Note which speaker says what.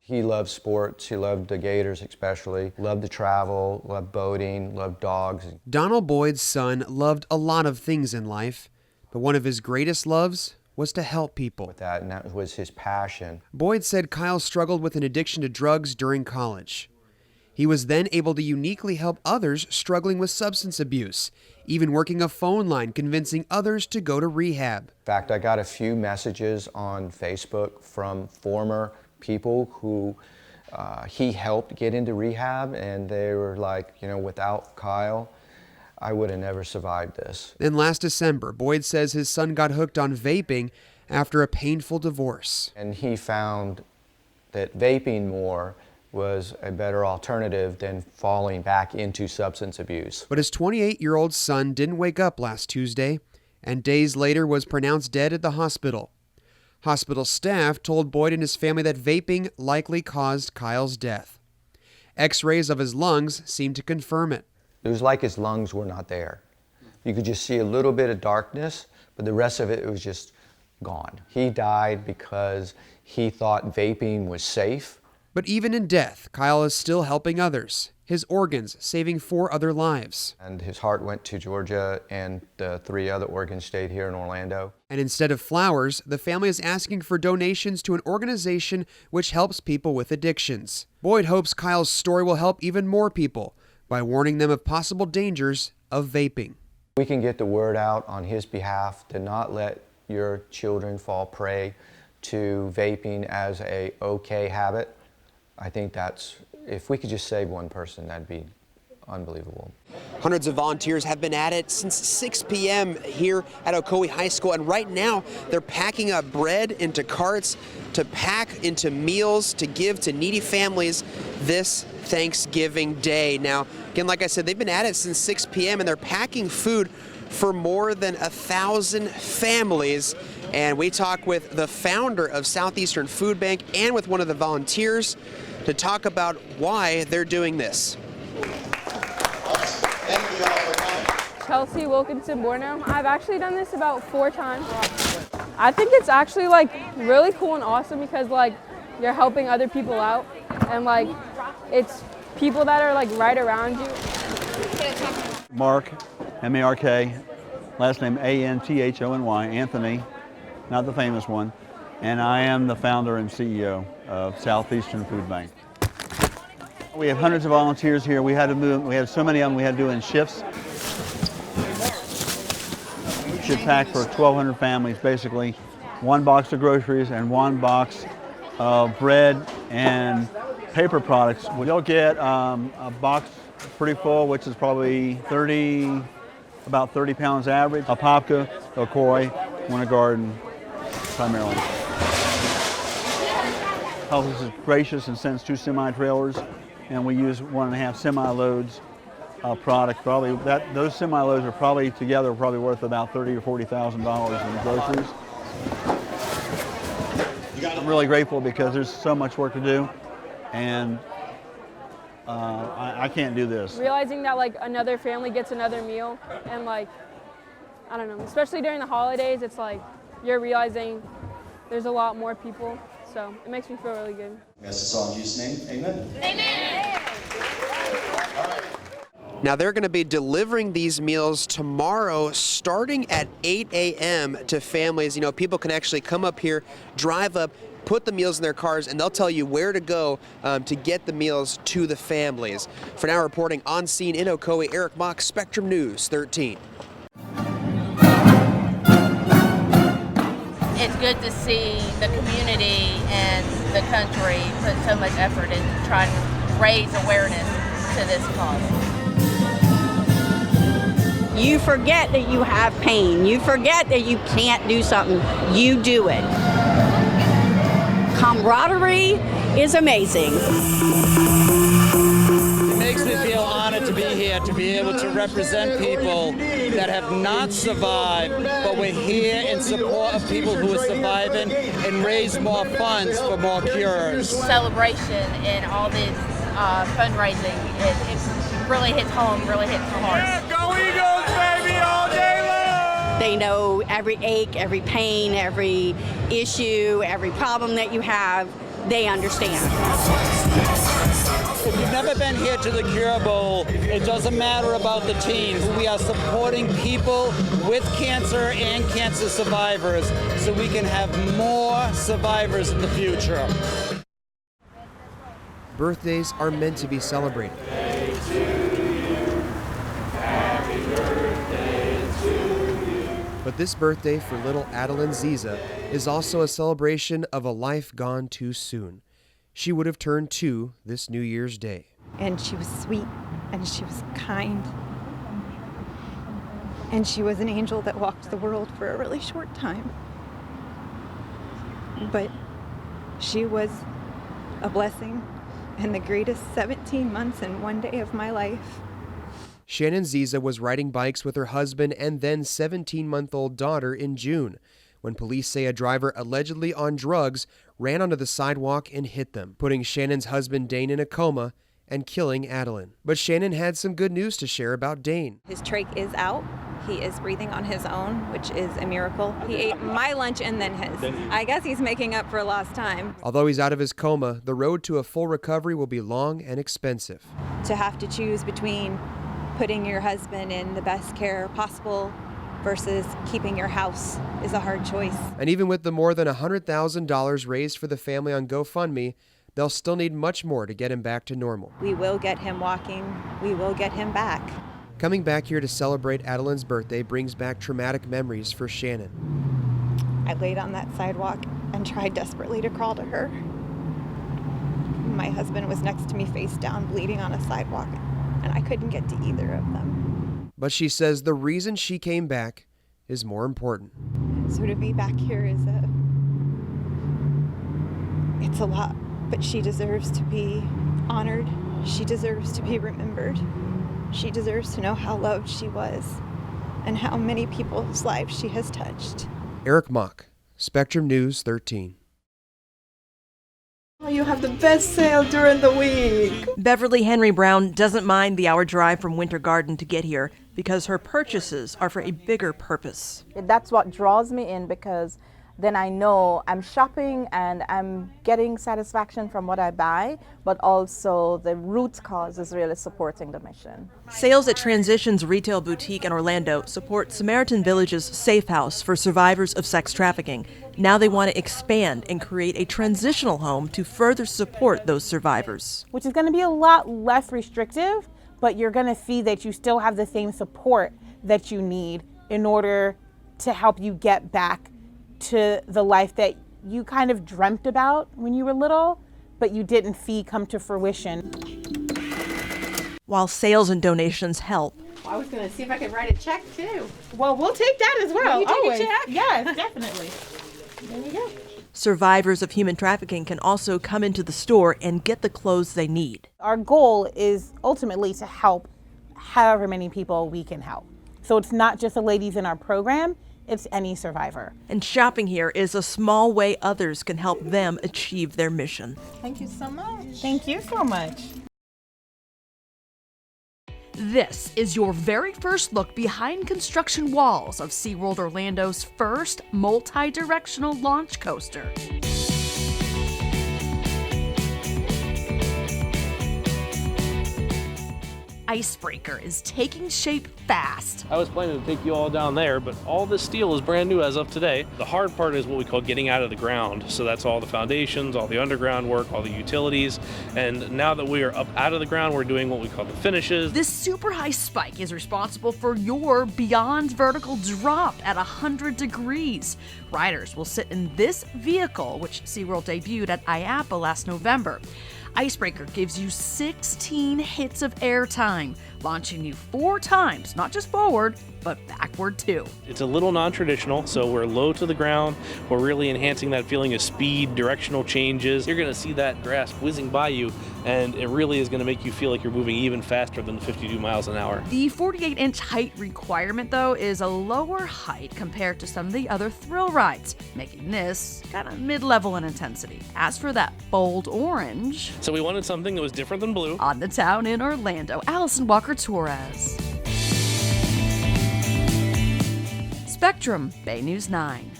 Speaker 1: He loved sports, he loved the Gators especially, loved to travel, loved boating, loved dogs.
Speaker 2: Donald Boyd's son loved a lot of things in life, but one of his greatest loves was to help people.
Speaker 1: And that was his passion.
Speaker 2: Boyd said Kyle struggled with an addiction to drugs during college. He was then able to uniquely help others struggling with substance abuse, even working a phone line convincing others to go to rehab.
Speaker 1: In fact, I got a few messages on Facebook from former people who he helped get into rehab, and they were like, you know, without Kyle, I would have never survived this.
Speaker 2: Then last December, Boyd says his son got hooked on vaping after a painful divorce.
Speaker 1: And he found that vaping more was a better alternative than falling back into substance abuse.
Speaker 2: But his 28-year-old son didn't wake up last Tuesday, and days later was pronounced dead at the hospital. Hospital staff told Boyd and his family that vaping likely caused Kyle's death. X-rays of his lungs seemed to confirm it.
Speaker 1: It was like his lungs were not there. You could just see a little bit of darkness, but the rest of it was just gone. He died because he thought vaping was safe.
Speaker 2: But even in death, Kyle is still helping others, his organs saving 4 other lives.
Speaker 1: And his heart went to Georgia, and the 3 other organs stayed here in Orlando.
Speaker 2: And instead of flowers, the family is asking for donations to an organization which helps people with addictions. Boyd hopes Kyle's story will help even more people by warning them of possible dangers of vaping.
Speaker 1: We can get the word out on his behalf to not let your children fall prey to vaping as a okay habit. I think if we could just save one person, that'd be unbelievable.
Speaker 2: Hundreds of volunteers have been at it since 6 p.m. here at Ocoee High School, and right now they're packing up bread into carts to pack into meals to give to needy families this Thanksgiving Day. Now, again, like I said, they've been at it since 6 p.m. and they're packing food for more than 1,000 families. And we talk with the founder of Southeastern Food Bank and with one of the volunteers to talk about why they're doing this.
Speaker 3: Chelsea Wilkinson Borno. I've actually done this about 4 times. I think it's actually like really cool and awesome because like you're helping other people out and like it's people that are like right around you.
Speaker 4: Mark, M-A-R-K, last name A-N-T-H-O-N-Y, Anthony, not the famous one, and I am the founder and CEO of Southeastern Food Bank. We have hundreds of volunteers here. We had so many of them, we had to do in shifts. Should pack for 1,200 families, basically. 1 box of groceries and 1 box of bread and paper products. You'll get a box pretty full, which is probably about 30 pounds average. Apopka, Ocoee, Winter Garden, primarily. Publix is gracious and sends 2 semi-trailers, and we use 1.5 semi-loads of product. Those semi-loads are probably together worth about $30,000 or $40,000 in groceries. I'm really grateful because there's so much work to do, and I can't do this.
Speaker 3: Realizing that like another family gets another meal and like, I don't know, especially during the holidays, it's like you're realizing there's a lot more people. So it makes me feel really good.
Speaker 5: We ask this all in Jesus' name, amen?
Speaker 3: Amen.
Speaker 2: Now they're going to be delivering these meals tomorrow starting at 8 a.m. to families. You know, people can actually come up here, drive up, put the meals in their cars, and they'll tell you where to go to get the meals to the families. For now, reporting on scene in Ocoee, Eric Mock, Spectrum News 13.
Speaker 6: It's good to see the community and the country put so much effort into trying to raise awareness to this cause.
Speaker 7: You forget that you have pain. You forget that you can't do something. You do it. Camaraderie is amazing.
Speaker 8: It makes me feel honored to be here, to be able to represent people that have not survived, but we're here in support of people who are surviving and raise more funds for more cures.
Speaker 6: Celebration and all this fundraising, it really hits home, really hits the heart.
Speaker 8: Yeah, go Eagles, baby, all day long!
Speaker 7: They know every ache, every pain, every issue, every problem that you have. they understand.
Speaker 8: If you've never been here to the Cure Bowl, it doesn't matter about the teams. We are supporting people with cancer and cancer survivors so we can have more survivors in the future.
Speaker 2: Birthdays are meant to be celebrated. But this birthday for little Adeline Ziza is also a celebration of a life gone too soon. She would have turned 2 this New Year's Day.
Speaker 9: And she was sweet, and she was kind, and she was an angel that walked the world for a really short time. But she was a blessing and the greatest 17 months and 1 day of my life.
Speaker 2: Shannon Ziza was riding bikes with her husband and then 17-month-old daughter in June, when police say a driver allegedly on drugs ran onto the sidewalk and hit them, putting Shannon's husband Dane in a coma and killing Adeline. But Shannon had some good news to share about Dane.
Speaker 9: His trach is out. He is breathing on his own, which is a miracle. He ate my lunch and then his. I guess he's making up for lost time.
Speaker 2: Although he's out of his coma, the road to a full recovery will be long and expensive.
Speaker 9: To have to choose between putting your husband in the best care possible versus keeping your house is a hard choice.
Speaker 2: And even with the more than $100,000 raised for the family on GoFundMe, they'll still need much more to get him back to normal.
Speaker 9: We will get him walking. We will get him back.
Speaker 2: Coming back here to celebrate Adeline's birthday brings back traumatic memories for Shannon.
Speaker 9: I laid on that sidewalk and tried desperately to crawl to her. My husband was next to me face down, bleeding on a sidewalk, and I couldn't get to either of them.
Speaker 2: But she says the reason she came back is more important.
Speaker 9: So to be back here is it's a lot, but she deserves to be honored. She deserves to be remembered. She deserves to know how loved she was and how many people's lives she has touched.
Speaker 2: Eric Mock, Spectrum News 13.
Speaker 10: You have the best sale during the week.
Speaker 11: Beverly Henry Brown doesn't mind the hour drive from Winter Garden to get here because her purchases are for a bigger purpose.
Speaker 12: That's what draws me in, because then I know I'm shopping and I'm getting satisfaction from what I buy, but also the root cause is really supporting the mission.
Speaker 11: Sales at Transitions Retail Boutique in Orlando support Samaritan Village's Safe House for survivors of sex trafficking. Now they want to expand and create a transitional home to further support those survivors.
Speaker 13: Which is going to be a lot less restrictive, but you're going to see that you still have the same support that you need in order to help you get back to the life that you kind of dreamt about when you were little, but you didn't see come to fruition.
Speaker 11: While sales and donations help.
Speaker 10: Well, I was going to see if I could write a check too.
Speaker 13: Well, we'll take that as well.
Speaker 10: Will you take
Speaker 13: always.
Speaker 10: a check?
Speaker 13: Yes, definitely. There you go.
Speaker 11: Survivors of human trafficking can also come into the store and get the clothes they need.
Speaker 13: Our goal is ultimately to help however many people we can help. So it's not just the ladies in our program, it's any survivor.
Speaker 11: And shopping here is a small way others can help them achieve their mission.
Speaker 13: Thank you so much. Thank you so much.
Speaker 14: This is your very first look behind construction walls of SeaWorld Orlando's first multi-directional launch coaster. Icebreaker is taking shape fast.
Speaker 15: I was planning to take you all down there, but all this steel is brand new as of today. The hard part is what we call getting out of the ground. So that's all the foundations, all the underground work, all the utilities. And now that we are up out of the ground, we're doing what we call the finishes.
Speaker 14: This super high spike is responsible for your beyond vertical drop at 100 degrees. Riders will sit in this vehicle, which SeaWorld debuted at IAAPA last November. Icebreaker gives you 16 hits of airtime, launching you 4 times, not just forward, but backward too.
Speaker 15: It's a little non-traditional, so we're low to the ground. We're really enhancing that feeling of speed, directional changes. You're going to see that grass whizzing by you, and it really is going to make you feel like you're moving even faster than the 52 miles an hour.
Speaker 14: The 48-inch height requirement, though, is a lower height compared to some of the other thrill rides, making this kind of mid-level in intensity. As for that bold orange...
Speaker 15: So we wanted something that was different than blue.
Speaker 14: On the town in Orlando, Allison Walker-Torres. Spectrum, Bay News 9.